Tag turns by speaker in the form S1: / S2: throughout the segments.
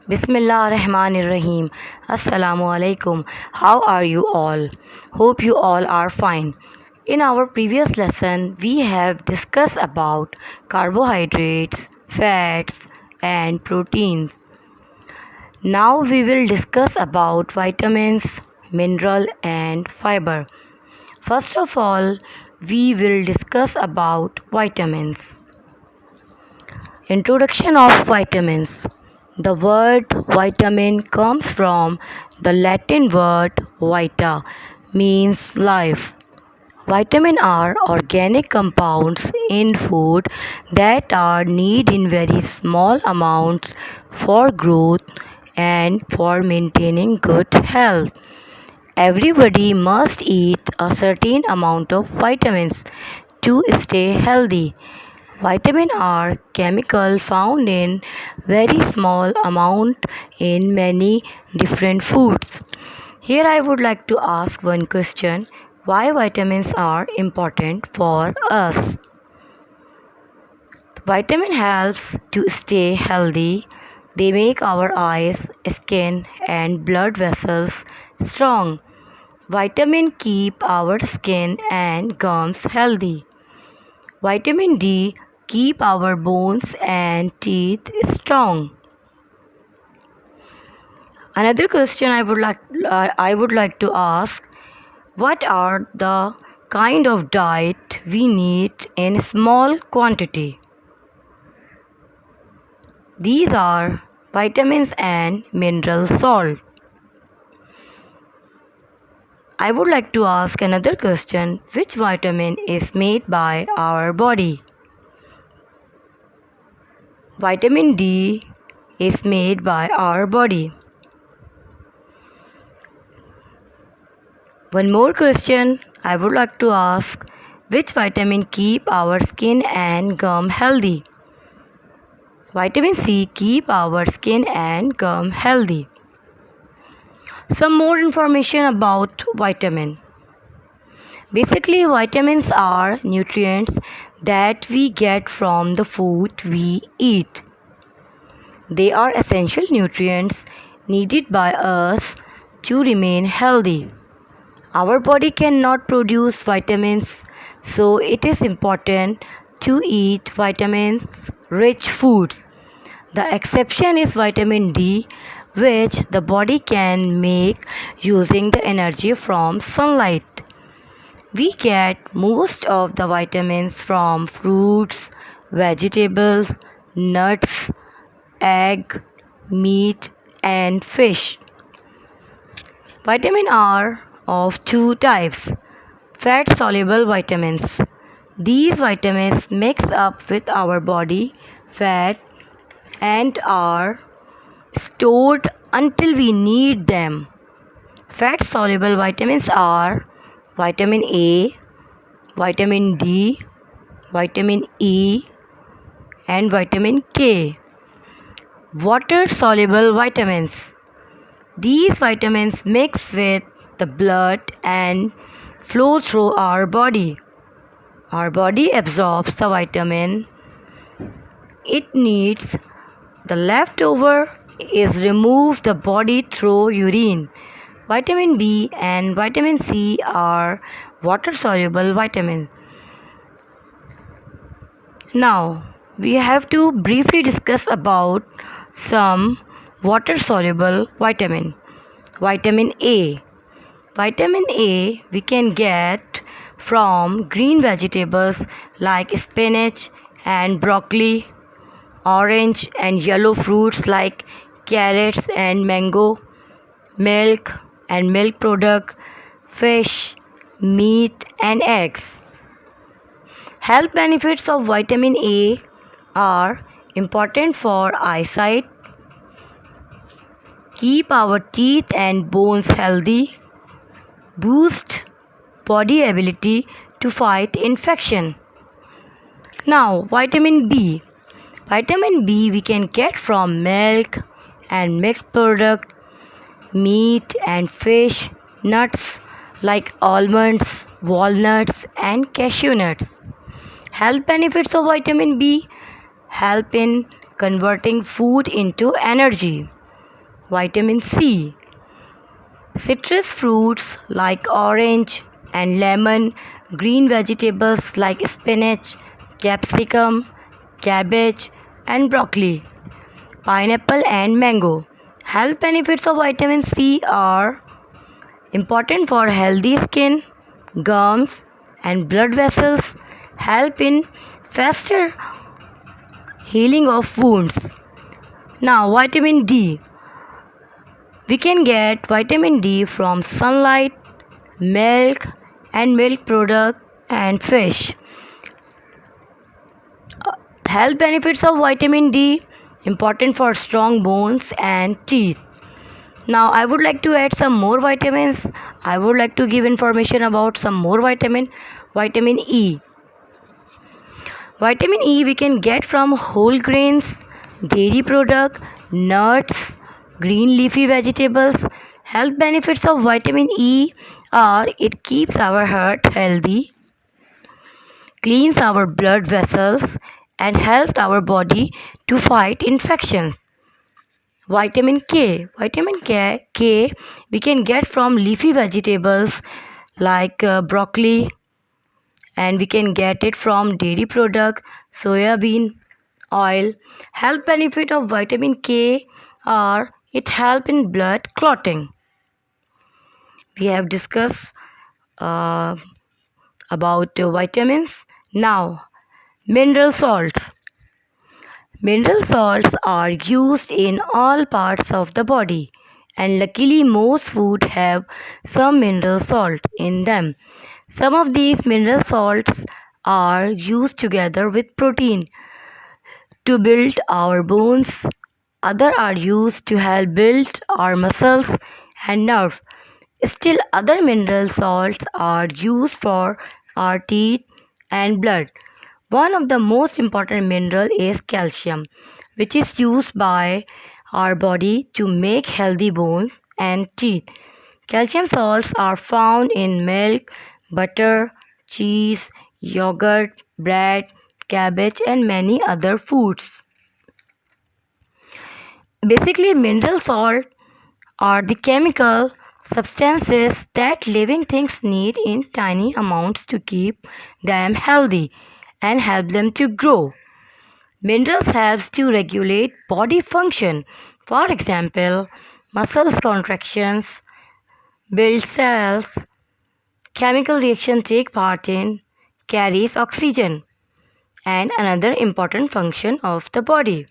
S1: Bismillahirrahmanirrahim. Assalamu alaikum. How are you all? Hope you all are fine. In our previous lesson, we have discussed about carbohydrates, fats, and proteins. Now we will discuss about vitamins, mineral, and fiber. First of all, we will discuss about vitamins. Introduction of vitamins. The word vitamin comes from the Latin word vita, means life. Vitamin are organic compounds in food that are needed in very small amounts for growth and for maintaining good health. Everybody must eat a certain amount of vitamins to stay healthy. Vitamin are chemical found in very small amount in many different foods. Here I would like to ask one question: why vitamins are important for us? Vitamin helps to stay healthy. They make our eyes, skin and blood vessels strong. Vitamin keep our skin and gums healthy. Vitamin D keep our bones and teeth strong. Another question I would like to ask: what are the kind of diet we need in small quantity? These are vitamins and mineral salt. I would like to ask another question: which vitamin is made by our body? Vitamin D is made by our body. One more question I would like to ask: which vitamin keep our skin and gum healthy? Vitamin C keep our skin and gum healthy. Some more information about vitamin. Basically, vitamins are nutrients that we get from the food we eat. They are essential nutrients needed by us to remain healthy. Our body cannot produce vitamins, so it is important to eat vitamins rich foods. The exception is vitamin D, which the body can make using the energy from sunlight. We get most of the vitamins from fruits, vegetables, nuts, egg, meat, and fish. Vitamin are of two types: fat soluble vitamins. These vitamins mix up with our body fat and are stored until we need them. Fat soluble vitamins are vitamin A, vitamin D, vitamin E, and vitamin K. Water soluble vitamins. These vitamins mix with the blood and flow through our body. Our body absorbs the vitamin it needs. The leftover is removed the body through urine. Vitamin B and vitamin C are water soluble vitamins. Now we have to briefly discuss about some water soluble vitamin. Vitamin A. Vitamin A we can get from green vegetables like spinach and broccoli, orange and yellow fruits like carrots and mango, milk and milk product, fish, meat and eggs. Health benefits of vitamin A are important for eyesight, keep our teeth and bones healthy, boost body ability to fight infection. Now, vitamin B. Vitamin B we can get from milk and milk product, meat and fish, nuts like almonds, walnuts and cashew nuts. Health benefits of vitamin B: help in converting food into energy, Vitamin C. Citrus fruits like orange and lemon, green vegetables like spinach, capsicum, cabbage, and broccoli, pineapple, and mango. Health benefits of vitamin C are important for healthy skin, gums, and blood vessels, help in faster healing of wounds. Now, vitamin D. We can get vitamin D from sunlight, milk and milk product and fish. Health benefits of vitamin D important for strong bones and teeth. Now I would like to add some more vitamins. I would like to give information about some more vitamin. Vitamin E. Vitamin E we can get from whole grains, dairy product, nuts, green leafy vegetables. Health benefits of vitamin E are it keeps our heart healthy, cleans our blood vessels, and helps our body to fight infections. Vitamin K. Vitamin K we can get from leafy vegetables like broccoli, and we can get it from dairy product, soya bean oil. Health benefit of vitamin K are it help in blood clotting. We have discussed uh, about vitamins. Now, mineral salts. Mineral salts are used in all parts of the body, and luckily, most food have some mineral salt in them. Some of these mineral salts are used together with protein to build our bones. Other are used to help build our muscles and nerves. Still, other mineral salts are used for our teeth and blood. One of the most important mineral is calcium, which is used by our body to make healthy bones and teeth. Calcium salts are found in milk, butter, cheese, yogurt, bread, cabbage, and many other foods. Basically, mineral salt are the chemical substances that living things need in tiny amounts to keep them healthy and help them to grow. Minerals helps to regulate body function. For example, muscles contractions, build cells, chemical reaction take part in, carries oxygen, and another important function of the body.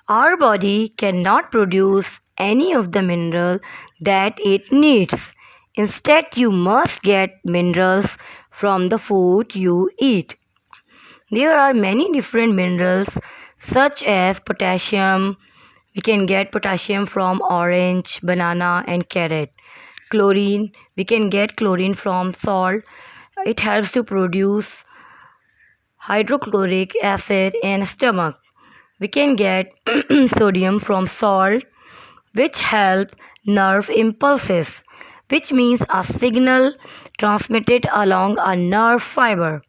S1: Our body cannot produce any of the mineral that it needs. Instead, you must get minerals from the food you eat. There are many different minerals such as potassium. We can get potassium from orange, banana, and carrot. Chlorine, we can get chlorine from salt. It helps to produce hydrochloric acid in stomach. We can get sodium from salt, which help nerve impulses, which means a signal transmitted along a nerve fiber.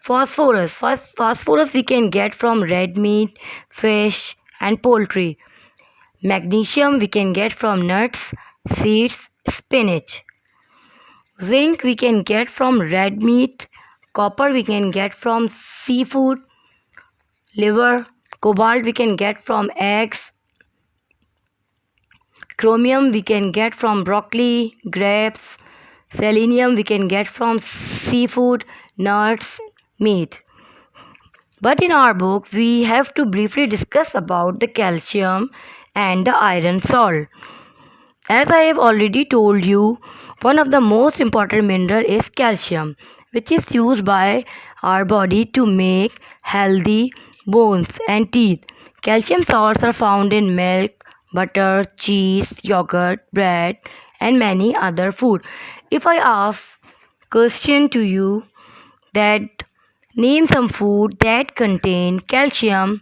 S1: Phosphorus. Phosphorus we can get from red meat, fish, and poultry. Magnesium we can get from nuts, seeds, spinach. Zinc we can get from red meat. Copper we can get from seafood, liver. Cobalt we can get from eggs. Chromium we can get from broccoli, grapes. Selenium we can get from seafood, nuts, meat. But in our book, we have to briefly discuss about the calcium and the iron salt. As I have already told you, one of the most important mineral is calcium, which is used by our body to make healthy bones and teeth. Calcium salts are found in milk, butter, cheese, yogurt, bread, and many other food. If I ask question to you that name some food that contain calcium,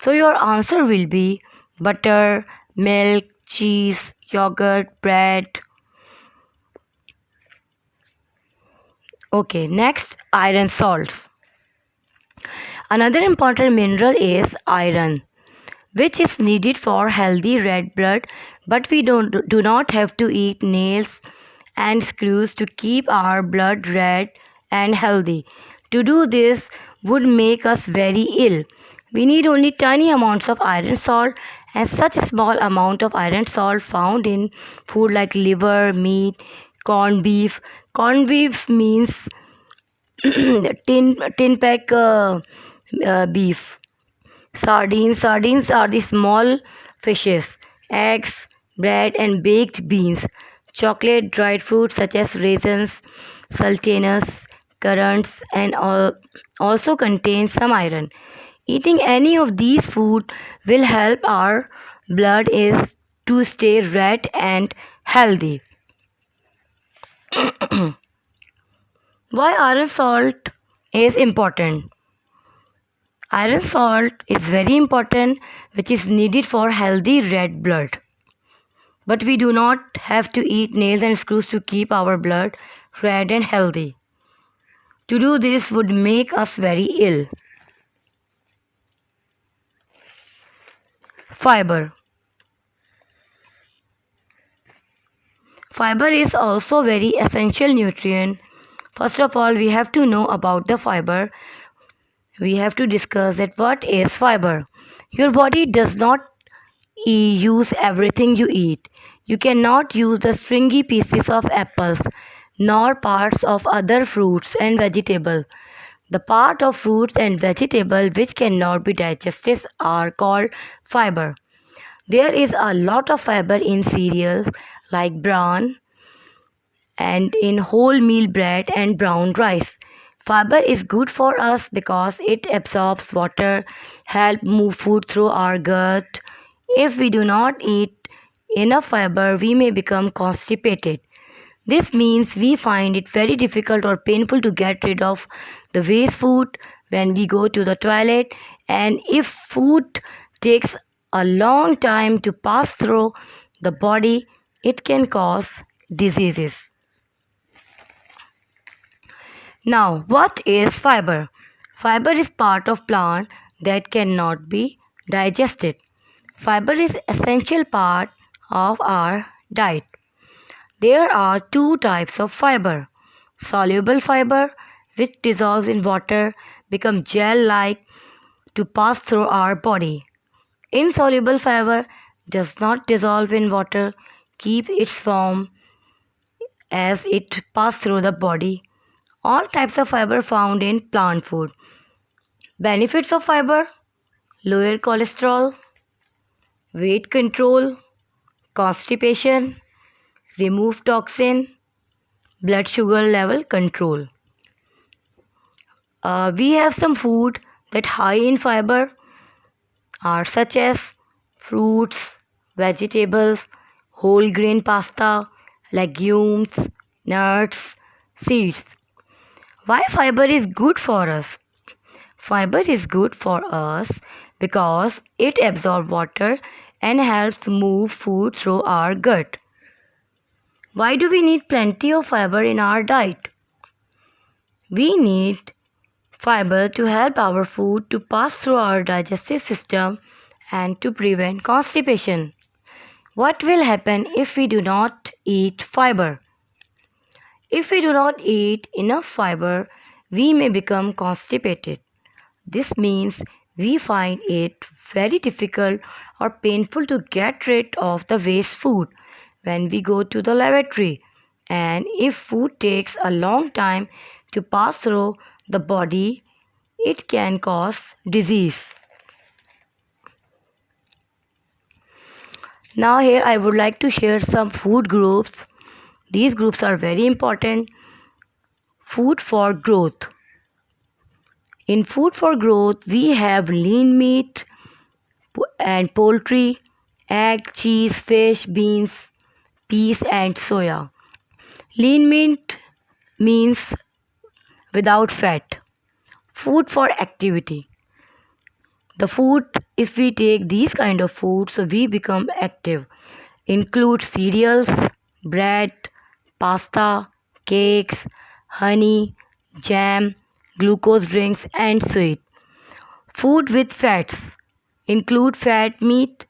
S1: so your answer will be butter, milk, cheese, yogurt, bread. Okay, next iron salts. Another important mineral is iron. which is needed for healthy red blood, but we do not have to eat nails and screws to keep our blood red and healthy. To do this would make us very ill. We need only tiny amounts of iron salt, and such a small amount of iron salt found in food like liver, meat, corned beef. Corned beef means tin pack beef. Sardines are the small fishes. Eggs, bread, and baked beans. Chocolate, dried fruits such as raisins, sultanas, currants, and also contain some iron. Eating any of these food will help our blood is to stay red and healthy. Why iron salt is important? Iron salt is very important, which is needed for healthy red blood. But we do not have to eat nails and screws to keep our blood red and healthy. To do this would make us very ill. Fiber. Fiber is also very essential nutrient. First of all, we have to know about the fiber. We have to discuss that what is fiber. Your body does not use everything you eat. You cannot use the stringy pieces of apples nor parts of other fruits and vegetables. The part of fruits and vegetables which cannot be digested are called fiber. There is a lot of fiber in cereals like bran and in wholemeal bread and brown rice. Fiber is good for us because it absorbs water, help move food through our gut. If we do not eat enough fiber, we may become constipated. This means we find it very difficult or painful to get rid of the waste food when we go to the toilet, and if food takes a long time to pass through the body, it can cause diseases. Now, what is fiber? Fiber is part of plant that cannot be digested. Fiber is essential part of our diet. There are two types of fiber. Soluble fiber, which dissolves in water, become gel-like to pass through our body. Insoluble fiber does not dissolve in water, keep its form as it passes through the body. All types of fiber found in plant food. Benefits of fiber: lower cholesterol, weight control, constipation, remove toxin, blood sugar level control. We have some food that high in fiber are such as fruits, vegetables, whole grain pasta, legumes, nuts, seeds. Why fiber is good for us? Fiber is good for us because it absorbs water and helps move food through our gut. Why do we need plenty of fiber in our diet? We need fiber to help our food to pass through our digestive system and to prevent constipation. What will happen if we do not eat fiber? If we do not eat enough fiber, we may become constipated. This means we find it very difficult or painful to get rid of the waste food when we go to the lavatory. And if food takes a long time to pass through the body, it can cause disease. Now here I would like to share some food groups. These groups are very important. Food for growth. In food for growth, we have lean meat and poultry, egg, cheese, fish, beans, peas and soya. Lean meat means without fat. Food for activity. The food, if we take these kind of food, so we become active. Include cereals, bread, pasta, cakes, honey, jam, glucose drinks and sweet. Food with fats include fat meat,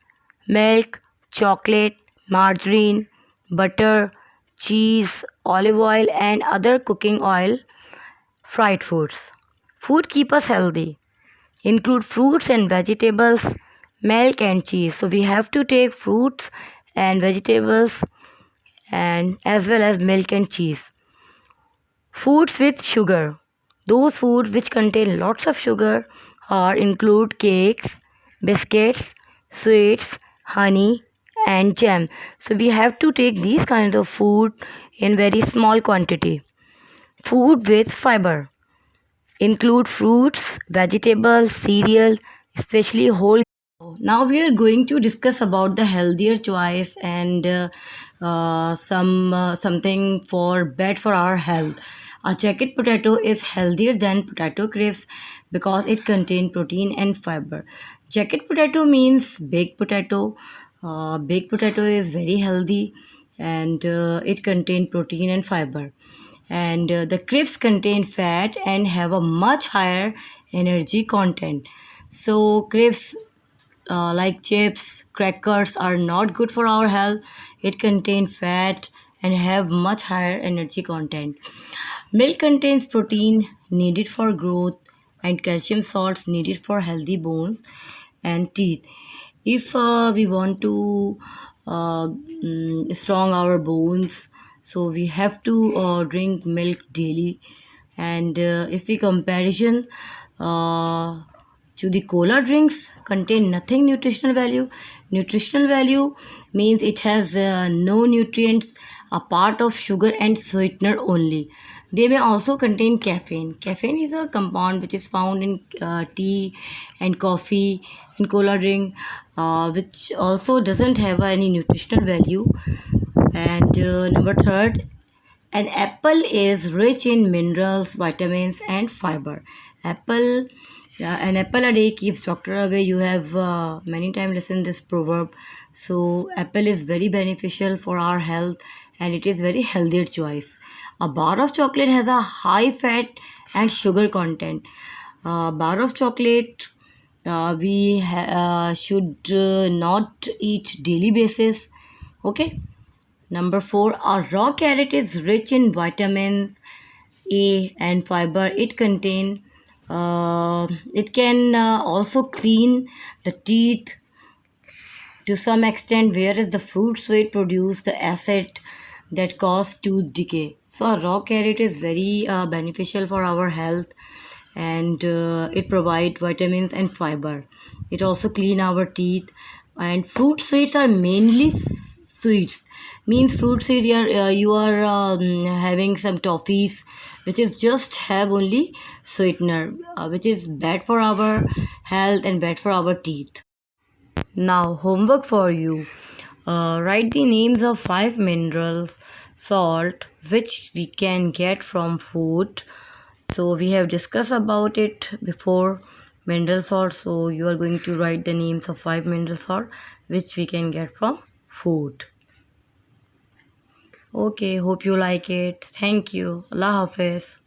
S1: milk, chocolate, margarine, butter, cheese, olive oil, and other cooking oil, fried foods. Food keep us healthy. Include fruits and vegetables, milk and cheese. So we have to take fruits and vegetables and as well as milk and cheese. Foods with sugar. Those foods which contain lots of sugar are include cakes, biscuits, sweets, honey and jam. So we have to take these kinds of food in very small quantity. Food with fiber include fruits, vegetables, cereal, especially whole. Now we are going to discuss about the healthier choice and something for bad for our health. A jacket potato is healthier than potato crisps because it contains protein and fiber. Jacket potato means baked potato. Baked potato is very healthy and it contains protein and fiber. And the crisps contain fat and have a much higher energy content. So crisps like chips, crackers are not good for our health. It contains fat and have much higher energy content. Milk contains protein needed for growth and calcium salts needed for healthy bones and teeth. If we want to strong our bones, so we have to drink milk daily. And if we comparison uh, to the cola drinks contain nothing nutritional value. Nutritional value means it has no nutrients, a part of sugar and sweetener only. They may also contain caffeine. Caffeine is a compound which is found in tea and coffee and cola drink, which also doesn't have any nutritional value. And number third, an apple is rich in minerals, vitamins, and fiber. Apple, an apple a day keeps doctor away. You have many times listened this proverb. So apple is very beneficial for our health, and it is very healthier choice. A bar of chocolate has a high fat and sugar content. A bar of chocolate we should not eat daily basis. Okay. Number 4, a raw carrot is rich in vitamin A and fiber. It can also clean the teeth to some extent, whereas the fruit sweet produce the acid that cause tooth decay. So a raw carrot is very beneficial for our health, and it provide vitamins and fiber. It also clean our teeth. And fruit sweets are mainly sweets, means fruit sweets you are having some toffees which is just have only sweetener, which is bad for our health and bad for our teeth. Now homework for you. Write the names of 5 minerals salt which we can get from food. So we have discussed about it before, mineral salt. So you are going to write the names of 5 mineral salt which we can get from food. Okay, hope you like it. Thank you. Allah Hafiz.